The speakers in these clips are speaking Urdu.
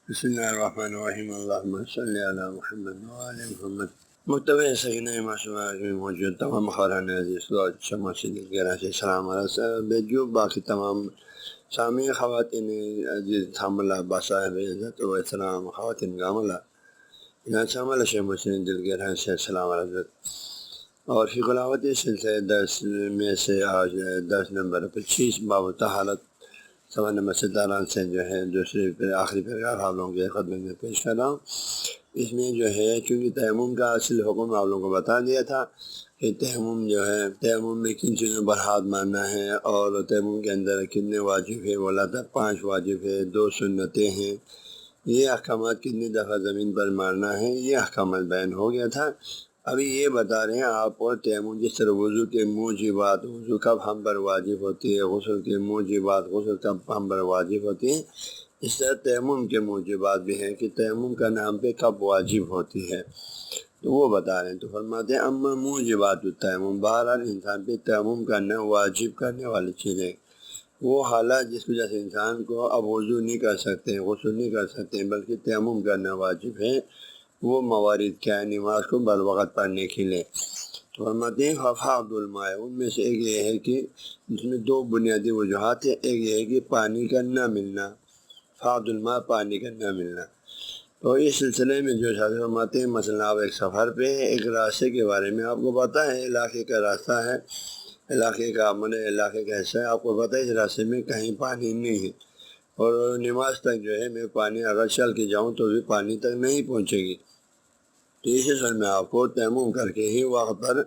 بسم اللہ الرحمن الرحیم اللہم صلی علی محمد وعلی محمد۔ مکتبہ سکینہ معصومہ میں موجود تمام خوران عزیز کو اچھا مسجد وغیرہ سے سلام علیہ جو باقی تمام سامعین خواتین عزیز حاملہ باصاحب عزت و احترام خواتین گاملہ شامل شیخ مسلم دل گرہ سے سلام علیہ اور فی قلاوت سلسلہ درس میں سے آج درس نمبر 25 باب طہارت سوال نمبر 17 سے جو ہے دوسرے آخری پیراگراف آپ لوگوں کے خدمت میں پیش کر رہا ہوں۔ اس میں جو ہے چونکہ تیمم کا اصل حکم آپ لوگوں کو بتا دیا تھا کہ تیمم جو ہے تیمم میں کن چیزوں پر ہاتھ مارنا ہے اور تیمم کے اندر کتنے واجب ہے، بولا تھا 5 واجب ہے، 2 سنتیں ہیں، یہ احکامات کتنی دفعہ زمین پر مارنا ہے، یہ احکامات بیان ہو گیا تھا۔ ابھی یہ بتا رہے ہیں آپ کو تیمم جس طرح وضو کے موجبات وضو کب ہم پر واجب ہوتی ہے، غسل کے موجبات غسل کب ہم پر واجب ہوتی ہے، اس طرح تیمم کے موجبات بھی ہیں کہ تیمم کا نام پہ کب واجب ہوتی ہے، تو وہ بتا رہے ہیں۔ تو فرماتے ہیں اما موجبات التیمم، بہرحال انسان پہ تیمم کرنا واجب کرنے والی چیز ہے، وہ حالات جس وجہ سے انسان کو اب وضو نہیں کر سکتے، غسل نہیں کر سکتے بلکہ تیمم کرنا واجب ہے، وہ موارد کیا ہے نماز کو بر وقت پڑھنے کے لیے۔ تو فرماتے ہیں حفاظ الماء، ان میں سے ایک یہ ہے کہ اس میں 2 بنیادی وجوہات ہیں۔ ایک یہ ہے کہ پانی کا نہ ملنا، حفاظ الماء پانی کا نہ ملنا۔ تو اس سلسلے میں جو شاذ فرماتے ہیں مثلا آپ ایک سفر پہ ایک راستے کے بارے میں آپ کو پتہ ہے، علاقے کا راستہ ہے، علاقے کا علاقے کا حصہ ہے، آپ کو پتہ ہے اس راستے میں کہیں پانی نہیں ہے اور نماز تک جو ہے میں پانی اگر چل کے جاؤں تو بھی پانی تک نہیں پہنچے گی، تو اسی سال میں آپ کو تیمم کر کے ہی وقت پر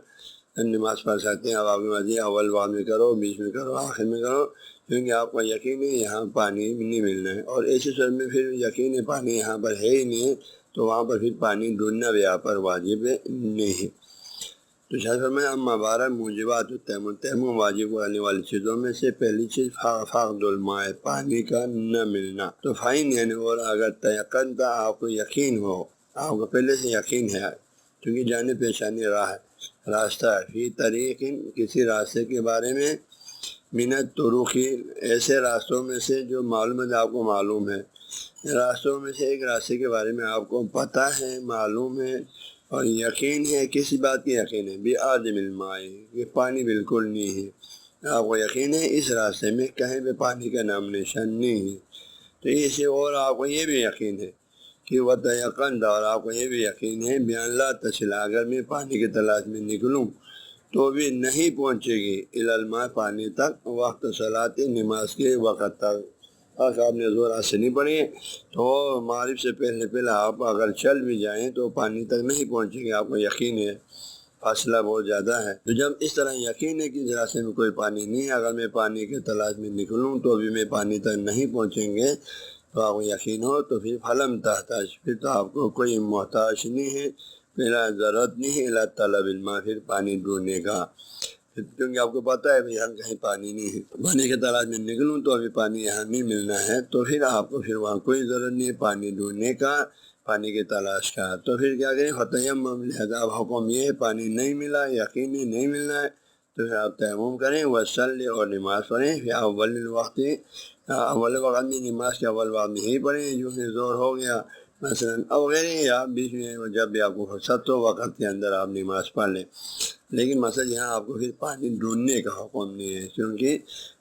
نماز پڑھ سکتے ہیں۔ اب آپ کی مرضی اول وقت میں کرو، بیچ میں کرو، آخر میں کرو، کیونکہ آپ کا یقین ہے یہاں پانی نہیں ملنا ہے، اور ایسی صورت میں پھر یقین ہے پانی یہاں پر ہے ہی نہیں ہے، تو وہاں پر پھر پانی ڈھونڈنا بھی یہاں پر واجب نہیں ہے۔ تو شاید فرمایا اما بارہ موجبات التیمم، تیمم واجب کرنے والی چیزوں میں سے پہلی چیز فقد الماء، پانی کا نہ ملنا۔ تو فائن یعنی اور اگر تیقن تھا، آپ کو یقین ہو، آپ کو پہلے سے یقین ہے کیونکہ جانے پہچانے راستہ فی طریق، کسی راستے کے بارے میں، منت طرقی، ایسے راستوں میں سے جو معلومات آپ کو معلوم ہے، راستوں میں سے ایک راستے کے بارے میں آپ کو پتہ ہے، معلوم ہے اور یقین ہے، کسی بات کی یقین ہے بھی عدم الماء، کہ پانی بالکل نہیں ہے، آپ کو یقین ہے اس راستے میں کہیں پہ پانی کا نام نشان نہیں ہے، تو اسے اور آپ کو یہ بھی یقین ہے کہ وہ تیقن تھا، اور آپ کو یہ بھی یقین ہے بیان لا تصل، اگر میں پانی کی تلاش میں نکلوں تو بھی نہیں پہنچے گی الماء پانی تک، وقت صلاۃ نماز کے وقت تک۔ آپ نے زور سے نہیں پڑھی تو مغرب سے پہلے آپ اگر چل بھی جائیں تو پانی تک نہیں پہنچے گی، آپ کو یقین ہے فاصلہ بہت زیادہ ہے۔ تو جب اس طرح یقین ہے کہ اس راستے میں کوئی پانی نہیں ہے، اگر میں پانی کی تلاش میں نکلوں تو بھی میں پانی تک نہیں پہنچیں گے، تو آپ کو یقین ہو تو پھر فلم تحتاج، پھر تو آپ کو کوئی محتاج نہیں ہے، پھر ضرورت نہیں ہے اللہ طلب الماء، پھر پانی ڈھونڈنے کا، کیونکہ آپ کو پتہ ہے یہاں کہیں پانی نہیں ہے، پانی کی تلاش میں نکلوں تو ابھی پانی یہاں نہیں ملنا ہے، تو پھر آپ کو پھر وہاں کوئی ضرورت نہیں ہے پانی ڈھونڈنے کا، پانی کی تلاش کا، تو پھر کیا کریں فتیمم، لہذا اب حکم یہ ہے پانی نہیں ملا، یقینی نہیں ملنا ہے، تو پھر آپ تیمم کریں، وصلی اور نماز پڑھیں، پھر اول الوقت، اول وقت میں نماز کے اول وقت میں ہی پڑھیں، جو کہ زور ہو گیا مثلاً او غیر، یا بیچ میں جب بھی آپ کو فرصت ہو وقت کے اندر آپ نماز پڑھ لیں، لیکن مسئلہ یہاں آپ کو پھر پانی ڈھونڈنے کا حکم نہیں ہے، کیونکہ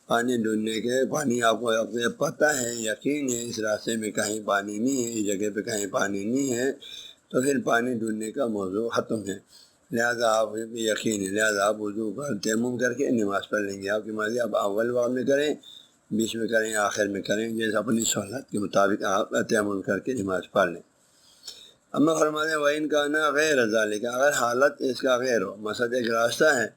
پانی ڈھونڈنے کے پانی آپ کو پتہ ہے، یقین ہے اس راستے میں کہیں پانی نہیں ہے، اس جگہ پہ کہیں پانی نہیں ہے، تو پھر پانی ڈھونڈنے کا موضوع ختم ہے، لہٰذا آپ یقین ہے، لہٰذا آپ وضو کر تیمم کر کے نماز پڑھ لیں گے، آپ کی مرضی آپ اول وقت میں کریں، بیچ میں کریں، آخر میں کریں، جیسے اپنی سہولت کے مطابق آپ تیمم کر کے نماز پڑھ لیں۔ اما فرماتے وَإِنْ كَانَ غَيْرَ ذَلِكَ، اگر حالت اس کا غیر ہو، مثلا ایک راستہ ہے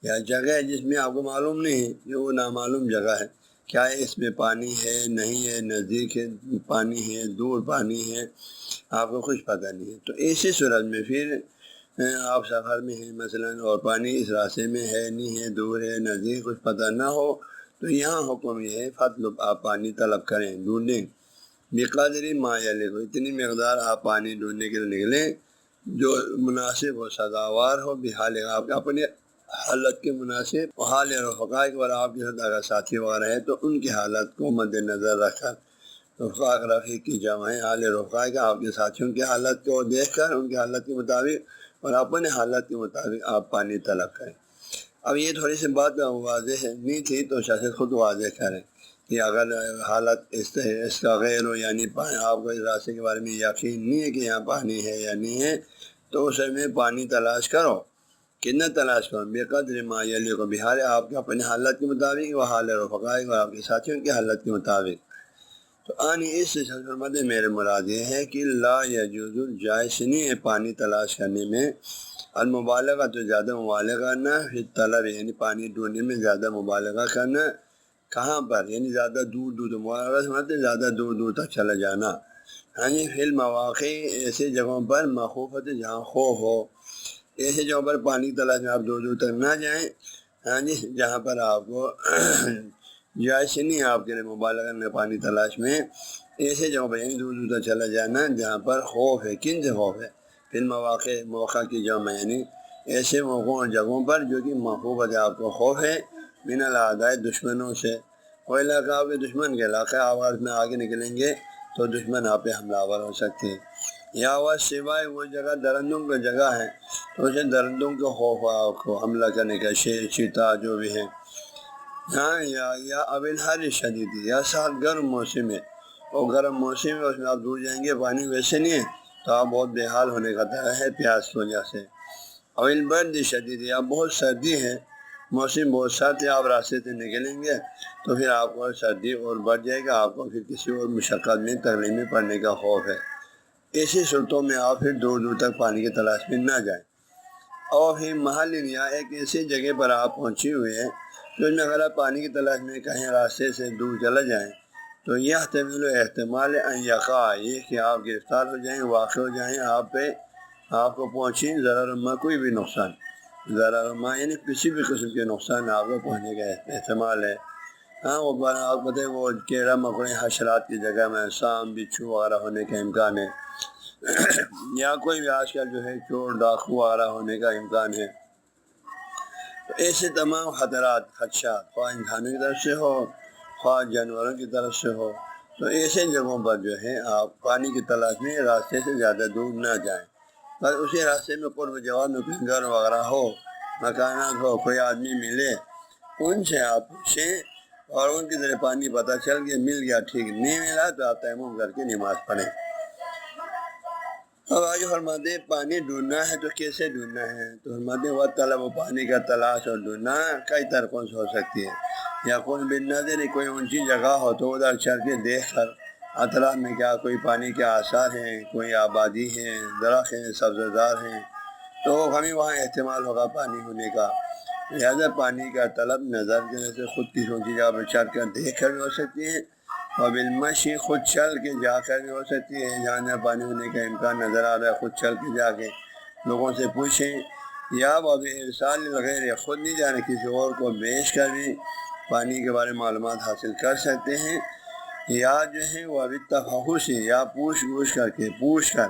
یا جگہ ہے جس میں آپ کو معلوم نہیں ہے، جو وہ نامعلوم جگہ ہے، کیا ہے اس میں پانی ہے نہیں ہے، نزدیک ہے پانی ہے، دور پانی ہے، آپ کو کچھ پتہ نہیں ہے، تو ایسی صورت میں پھر آپ سفر میں ہیں مثلا اور پانی اس راستے میں ہے نہیں ہے، دور ہے نزدیک، کچھ پتہ نہ ہو، تو یہاں حکم یہ ہے فطلب، آپ پانی طلب کریں، ڈھونڈیں، بقدر ما یلق، اتنی مقدار آپ پانی ڈھونڈنے کے لیے نکلیں جو مناسب ہو، سزاوار ہو، بحال آپ کے اپنے حالت کے مناسب، حال رفقاء اور آپ کے ساتھ اگر ساتھی وغیرہ ہے تو ان کی حالت کو مد نظر رکھ کر رفقا رفیق کی جمع ہے، حال رفقا کا آپ کے ساتھیوں کی حالت کو دیکھ کر ان کی حالت کے مطابق اور اپنے حالت کے مطابق آپ پانی طلب کریں۔ اب یہ تھوڑی سی بات واضح نہیں تھی تو شاید خود واضح کریں کہ اگر حالت اس کا غیر ہو، یعنی آپ کو اس راستے کے بارے میں یقین نہیں ہے کہ یہاں پانی ہے یا نہیں ہے، تو اس میں پانی تلاش کرو۔ کتنا تلاش کرو؟ بے قدر ما یلیق بحال، آپ کے اپنے حالت کے مطابق، وہ حال رفقائے اور آپ کے ساتھیوں کی حالت کے مطابق۔ تو اس فرماتے میرے مراد یہ ہے کہ لا یجوز، جائز نہیں ہے پانی تلاش کرنے میں المبالغہ، تو زیادہ مبالغہ کرنا، پھر طلب یعنی پانی ڈھونڈنے میں زیادہ مبالغہ کرنا۔ کہاں پر؟ یعنی زیادہ دور دور، مبالغہ سمجھتے زیادہ دور دور تک چلا جانا۔ ہاں جی، فی المواقع، ایسے جگہوں پر مخوفت، جہاں خوف ہو، ایسے جگہوں پر پانی تلاش میں آپ دور دور تک نہ جائیں۔ ہاں جی، جہاں پر آپ کو جائز نہیں ہے آپ کے لیے مبالغہ کرنا پانی تلاش میں، ایسے جگہوں پر یعنی دور دور تک چلا جانا جہاں پر خوف ہے۔ کن سے خوف ہے؟ پھر مواقع، موقع کی جمع یعنی ایسے موقعوں اور جگہوں پر جو کہ محبوبت ہے، آپ کو خوف ہے من الاعداء، دشمنوں سے۔ وہ علاقہ آپ کے دشمن کے علاقہ، آپ اس میں آگے نکلیں گے تو دشمن آپ پہ حملہ آور ہو سکتے ہیں، یا وہ سوائے وہ جگہ درندوں کی جگہ ہے تو اسے درندوں کے خوف آپ کو حملہ کرنے کا، شیر چیتا جو بھی ہے، ہاں، یا ابل ہر شدید، یا ساتھ گرم موسم ہے، اور گرم موسم ہے اس میں آپ دور جائیں گے، پانی ویسے نہیں ہے تو آپ بہت بے حال ہونے کا خطرہ ہے پیاس کی وجہ سے۔ اول برد شدید، یا بہت سردی ہے، موسم بہت سرد ہے، آپ راستے سے نکلیں گے تو پھر آپ کو سردی اور بڑھ جائے گا، آپ کو پھر کسی اور مشقت میں، تکلیف میں پڑنے کا خوف ہے۔ ایسی صورتوں میں آپ پھر دور دور تک پانی کی تلاش میں نہ جائیں۔ اور پھر محل، یا ایک ایسی جگہ پر آپ پہنچے ہوئے ہیں تو اس میں اگر آپ پانی کی تلاش میں کہیں راستے سے دور چلا جائیں تو یہ احتمال ان یقع، یہ کہ آپ گرفتار ہو جائیں، واقع ہو جائیں، آپ کو پہنچیں ضرر ما، کوئی بھی نقصان، ضرر ما یعنی کسی بھی قسم کے نقصان آپ کو پہنچنے کا احتمال ہے۔ ہاں، وہ آپ بتائیں وہ کیڑا مکوڑے حشرات کی جگہ میں سام بچھو وغیرہ ہونے کا امکان ہے، یا کوئی بھی آج کل جو ہے چور ڈاکو وغیرہ ہونے کا امکان ہے۔ تو ایسے تمام خطرات، خدشات، خواہ انسانوں کی طرف سے ہو، خواہ جانوروں کی طرف سے ہو، تو ایسے جگہوں پر جو ہے آپ پانی کی تلاش میں راستے سے زیادہ دور نہ جائیں۔ بس اسی راستے میں قرب جواب میں کوئی گھر وغیرہ ہو، مکانات ہو، کوئی آدمی ملے، ان سے آپ پوچھیں، اور ان کی ذریعے پانی پتہ چل گیا، مل گیا ٹھیک، نہیں ملا تو آپ تیمم کر کے نماز پڑھیں۔ اب آگے فرماتے ہیں پانی ڈھونڈنا ہے تو کیسے ڈھونڈنا ہے؟ تو فرماتے ہیں وہ طلب، پانی کا تلاش اور ڈھونڈنا کئی طریقوں سے ہو سکتی ہے۔ یا کوئی بن نظر، کوئی اونچی جگہ ہو تو ادھر چل کے دیکھ کر اطراف میں کیا کوئی پانی کے آثار ہیں، کوئی آبادی ہے، درخت ہیں، سبززار ہیں، تو ہمیں وہاں احتمال ہوگا پانی ہونے کا۔ لہٰذا پانی کا طلب نظر کے سے خود کی اونچی جگہ پر چڑھ کر دیکھ کر بھی ہو سکتی ہے، اور بالمشی خود چل کے جا کر بھی ہو سکتی ہے، جہاں جہاں پانی ہونے کا امکان نظر آ رہا ہے خود چل کے جا کے لوگوں سے پوچھیں، یا وہ بھی ارسال وغیرہ، خود نہیں جانے کسی اور کو بیچ کر بھی پانی کے بارے میں معلومات حاصل کر سکتے ہیں، یا جو ہے وہ ابھی تفحص، یا پوچھ کر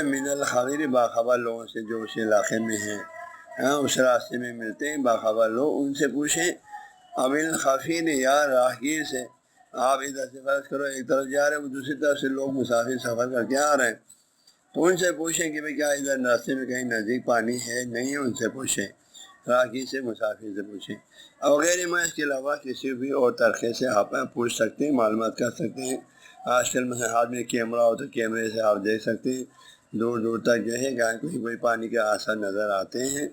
من الخبیر، باخبر لوگوں سے جو اس علاقے میں ہیں، اس راستے میں ملتے ہیں باخبر لوگ، ان سے پوچھیں۔ ابل خفیر، یا راہگیر سے، آپ ادھر سے فرض کرو ایک طرف جا رہے ہیں، دوسری طرف سے لوگ مسافر سفر کر کے آ رہے ہیں، تو ان سے پوچھیں کہ بھئی کیا ادھر راستے میں کہیں نزدیک پانی ہے، نہیں ہے، ان سے پوچھیں، راہگیر سے، مسافر سے پوچھیں۔ اور غیر میں اس کے علاوہ کسی بھی اور طریقے سے آپ پوچھ سکتے ہیں، معلومات کر سکتے ہیں۔ آج کل مثلا ہاتھ میں کیمرہ ہو تو کیمرے سے آپ دیکھ سکتے ہیں دور دور تک جو ہے کہیں کوئی پانی کے آثار نظر آتے ہیں،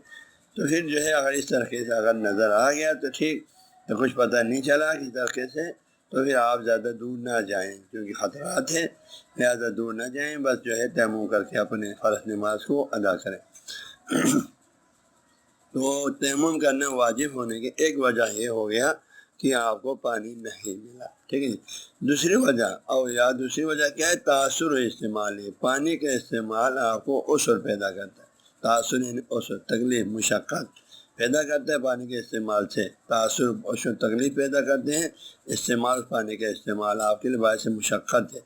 تو پھر جو ہے اگر اس طریقے سے اگر نظر آ گیا تو ٹھیک، تو کچھ پتہ نہیں چلا کس طریقے سے، تو پھر آپ زیادہ دور نہ جائیں کیونکہ خطرات ہیں، لہٰذا دور نہ جائیں، بس جو ہے تیمم کر کے اپنے فرض نماز کو ادا کریں۔ تو تیمم کرنا واجب ہونے کی ایک وجہ یہ ہو گیا کہ آپ کو پانی نہیں ملا، ٹھیک ہے جی۔ دوسری وجہ کیا ہے؟ تاثر و استعمال ہے، پانی کا استعمال آپ کو عسر پیدا کرتا ہے، تاثر یعنی عسر، تکلیف، مشقت پیدا کرتا ہے پانی کے استعمال سے، تاثر، عسر، تکلیف پیدا کرتے ہیں استعمال، پانی کا استعمال آپ کے لیے باعث مشقت ہے،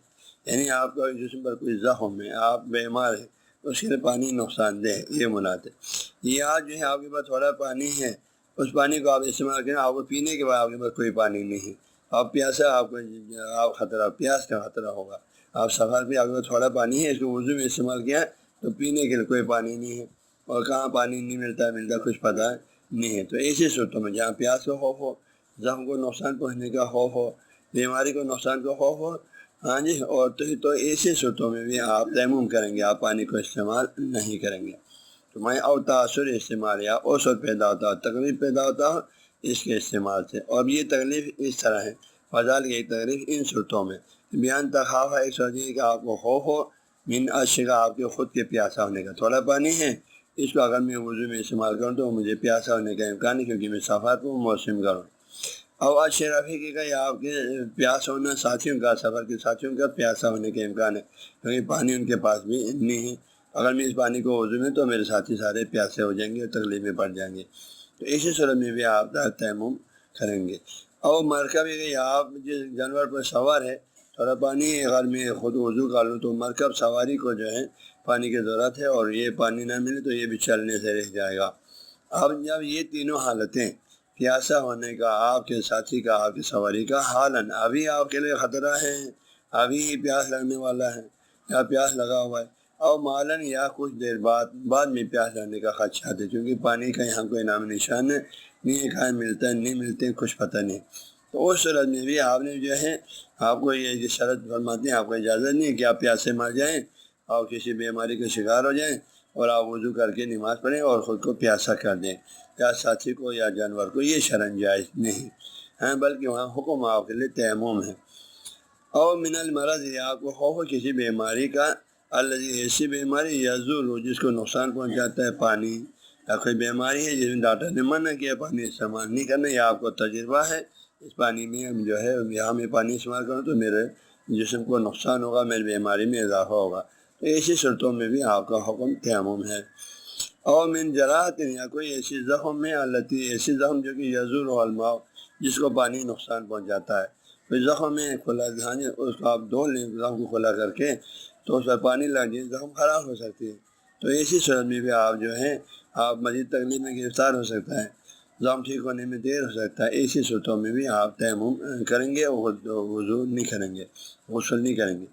یعنی آپ کا جسم پر کوئی زخم ہے، آپ بیمار ہیں، اس کے لیے پانی نقصان دہ ہے، یہ مراد ہے۔ یا جو ہے آپ کے پاس تھوڑا پانی ہے، اس پانی کو آپ استعمال کریں، آپ کو پینے کے بعد آپ کے پاس کوئی پانی نہیں ہے، آپ پیاسا، آپ کو آپ خطرہ پیاس کا خطرہ ہوگا، آپ سفر پہ اگر تھوڑا پانی ہے اس کو وضو میں استعمال کیا تو پینے کے لیے کوئی پانی نہیں ہے، اور کہاں پانی نہیں ملتا کچھ پتہ نہیں ہے۔ تو ایسی صورتوں میں جہاں پیاس کا خوف ہو، زخم کو نقصان پہنچنے کا خوف ہو، بیماری کو نقصان کا خوف ہو، ہاں جی، اور تو ایسی صورتوں میں بھی آپ تیمم کریں گے، آپ پانی کو استعمال نہیں کریں گے۔ تو میں او تاثر استعمال یا اوسط پیدا ہوتا ہو، تکلیف پیدا ہوتا ہو اس کے استعمال سے، اور یہ تکلیف اس طرح ہے، فضال کی ایک تکلیف ان صورتوں میں بیان تخاف ہے، ایک سوچیے کہ آپ کو خوف ہو من اشگا، آپ کے خود کے پیاسا ہونے کا، تھوڑا پانی ہے اس کو اگر میں وضو میں استعمال کروں تو مجھے پیاسا ہونے کا امکان ہے کیونکہ میں سفر کو موسم کروں، اور اشرفی کی کا یا آپ کے پیاس ہونا ساتھیوں کا، سفر کے ساتھیوں کا پیاسا ہونے کا امکان ہے کیونکہ پانی ان کے پاس بھی نہیں ہے، اگر میں اس پانی کو وضو میں تو میرے ساتھی سارے پیاسے ہو جائیں گے اور تکلیف میں پڑ جائیں گے، تو اسی صورت میں بھی آپ تیمم کریں گے۔ اور مرکب ہے، آپ جس جانور پر سوار ہے، تھوڑا پانی اگر میں خود وضو کر لوں تو مرکب سواری کو جو ہے پانی کی ضرورت ہے، اور یہ پانی نہ ملے تو یہ بھی چلنے سے رہ جائے گا۔ اب جب یہ تینوں حالتیں، پیاسا ہونے کا، آپ کے ساتھی کا، آپ کی سواری کا، حالن ابھی آپ کے لیے خطرہ ہے، ابھی ہی پیاس لگنے والا ہے یا پیاس لگا ہوا ہے، اور مالن یا کچھ دیر بعد میں پیاس لگنے کا خدشات ہے، کیونکہ پانی کا یہاں کوئی نام نشان نہیں، کہاں ملتا ہے نہیں ملتے کچھ پتہ نہیں، تو اس صورت میں بھی آپ نے جو ہے آپ کو یہ شرط فرماتے ہیں، آپ کو اجازت نہیں ہے کہ آپ پیاسے مر جائیں اور کسی بیماری کا شکار ہو جائیں اور آپ وضو کر کے نماز پڑھیں اور خود کو پیاسا کر دیں، یا ساتھی کو یا جانور کو، یہ شرن جائز نہیں ہے، بلکہ وہاں حکم آپ کے لیے تیمم ہے۔ اور من المرض، یا آپ کو خوف ہو کسی بیماری کا، الذی ایسی بیماری یضر جس کو نقصان پہنچاتا ہے، پانی، یا کوئی بیماری ہے جس میں ڈاکٹر نے منع کیا پانی استعمال نہیں کرنا، یا آپ کو تجربہ ہے اس پانی میں جو ہے یہاں میں پانی استعمال کروں تو میرے جسم کو نقصان ہوگا، میری بیماری میں اضافہ ہوگا، تو ایسی صورتوں میں بھی آپ کا حکم تیمم ہے۔ اور من جراحت، یا کوئی ایسی زخم میں، التی ایسی زخم جو کہ یضر الماء جس کو پانی نقصان پہنچاتا ہے، تو زخم میں کھلا دھیان اس کو آپ دھو لیں، زخم کو کھلا کر کے تو اس پر پانی لگ جائے، زخم خراب ہو سکتی ہے، تو ایسی صورت میں بھی آپ جو ہے آپ مزید تکلیف میں گرفتار ہو سکتا ہے، زخم ٹھیک ہونے میں دیر ہو سکتا ہے، ایسی صورتوں میں بھی آپ تیمم کریں گے، وضو نہیں کریں گے، غسل نہیں کریں گے۔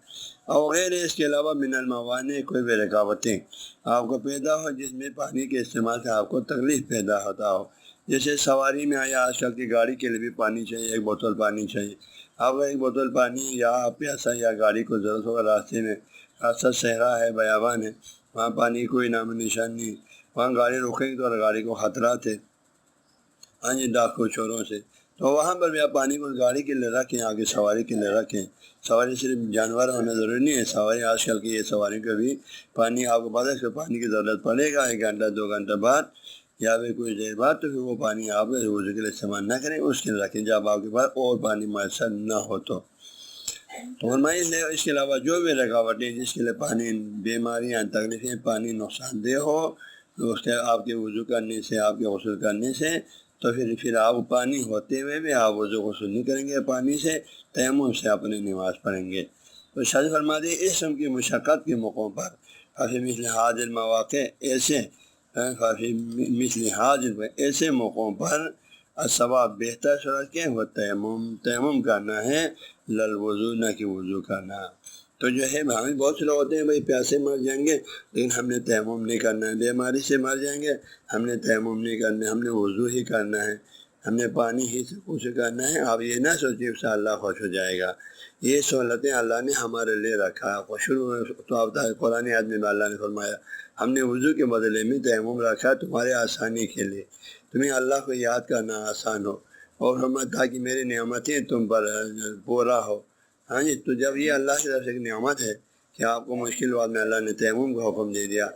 اور غیر اس کے علاوہ من الموانع، کوئی بھی رکاوٹیں آپ کو پیدا ہو جس میں پانی کے استعمال سے آپ کو تکلیف پیدا ہوتا ہو، جیسے سواری میں آیا آج کل کی گاڑی کے لیے بھی پانی چاہیے، ایک بوتل پانی چاہیے، آپ کو ایک بوتل پانی یا آپ پیاسا یا گاڑی کو ضرورت ہوگا، راستے میں راستہ صحرا ہے، بیابان ہے، وہاں پانی کوئی نام و نشان نہیں، وہاں گاڑی روکیں گے تو گاڑی کو خطرات ہے، ہاں جی، ڈاکو چوروں سے، تو وہاں پر بھی آپ پانی کو گاڑی کے لیے رکھیں، آگے سواری کے لیے رکھیں، سواری صرف جانور ہونا ضروری نہیں ہے، سواری آج کل کی یہ سواری کو بھی پانی آپ کو پتہ ہے اس کو پانی کی ضرورت پڑے گا، 1 گھنٹہ 2 گھنٹہ بعد یا پھر کچھ دیر بعد، تو پھر وہ پانی آپ وضو کے لیے استعمال نہ کریں، اس کے لیے رکھیں جب آپ کے پاس اور پانی میسر نہ ہو تو فرمائی ہے۔ اس کے علاوہ جو بھی رکاوٹیں جس کے لیے پانی، بیماریاں، تکلیفیں، پانی نقصان دہ ہو، تو اس کے آپ کے وضو کرنے سے، آپ کے غسل کرنے سے، تو پھر آپ پانی ہوتے ہوئے بھی آپ وضو غسل نہیں کریں گے، پانی سے تیمم سے اپنی نماز پڑھیں گے۔ تو شاذ فرما دی اس قسم کی مشقت کے موقعوں پر کافی مثل حاضر مواقع ایسے، کافی مثل حاضر ایسے موقعوں پر ثواب بہتر صورت کے وہ تیمم کرنا ہے، للوضو نہ کہ وضو کرنا۔ تو جو ہے ہمیں بہت سے لوگ ہوتے ہیں بھائی پیاسے مر جائیں گے لیکن ہم نے تیمم نہیں کرنا ہے، بیماری سے مر جائیں گے ہم نے تیمم نہیں کرنا ہے، ہم نے وضو ہی کرنا ہے، ہم نے پانی ہی سے کچھ کرنا ہے۔ آپ یہ نہ سوچیے اس سے اللہ خوش ہو جائے گا، یہ سہولتیں اللہ نے ہمارے لیے رکھا ہے، شروع تو آپ قرآن آدمی میں اللہ نے فرمایا ہم نے وضو کے بدلے میں تیمم رکھا تمہارے آسانی کے لیے، تمہیں اللہ کو یاد کرنا آسان ہو، اور تاکہ میری نعمتیں تم پر پورا ہو۔ ہاں جی، تو جب یہ اللہ کی طرف سے ایک نعمت ہے کہ آپ کو مشکل وقت میں اللہ نے تیمم کا حکم دے دیا،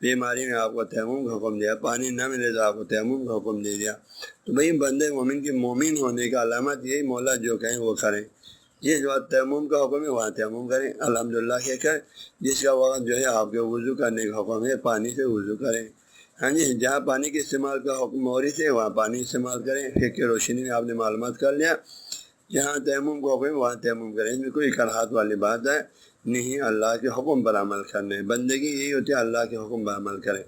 بیماری میں آپ کو تیمم کا حکم دیا، پانی نہ ملے تو آپ کو تیمم کا حکم دے دیا، تو بھائی بندے مومن کے مومن ہونے کا علامت یہی مولا جو کہیں وہ کریں، جس وقت تیمم کا حکم ہے وہاں تیمم کریں، الحمدللہ کہہ کر، جس کا وقت جو ہے آپ کے وضو کرنے کا حکم ہے پانی سے وضو کریں، ہاں جی، جہاں پانی کے استعمال کا حکم موری سے وہاں پانی استعمال کریں، فقہ کی روشنی میں آپ نے معلومات کر لیا، جہاں تیمم کو حکم وہاں تیمم کریں، اس میں کوئی کراہت والی بات ہے نہیں، اللہ کے حکم پر عمل کرنے، بندگی یہی ہوتی ہے اللہ کے حکم پر عمل کریں،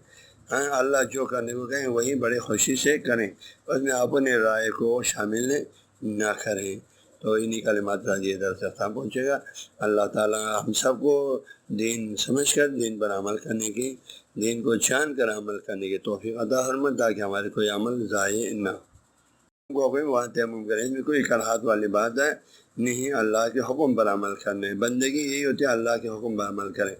ہاں اللہ جو کرنے کو کہیں وہی بڑے خوشی سے کریں، اس میں اپنے رائے کو شامل نہ کریں۔ تو انہی کلمات کا یہ درس اختتام پہنچے گا۔ اللہ تعالیٰ ہم سب کو دین سمجھ کر دین پر عمل کرنے کی، دین کو جان کر عمل کرنے کی توفیق عطا فرمائے، تاکہ ہمارے کوئی عمل ضائع نہ ہو۔ وہاں تیمم کریں، اس میں کوئی کراہت والی بات ہے نہیں، اللہ کے حکم پر عمل کرنے، بندگی یہی ہوتی ہے اللہ کے حکم پر عمل کریں۔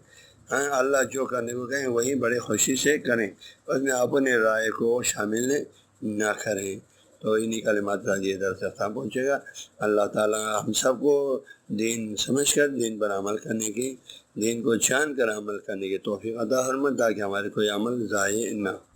ہاں، اللہ جو کرنے کو کہیں وہی بڑے خوشی سے کریں، اس میں اپنے رائے کو شامل نہ کریں۔ تو انہی کلمات کا یہ درس اختتام پہنچے گا۔ اللہ تعالیٰ ہم سب کو دین سمجھ کر دین پر عمل کرنے کی، دین کو جان کر عمل کرنے کی توفیق عطا فرمائے، تاکہ ہمارے کوئی عمل ضائع نہ ہو۔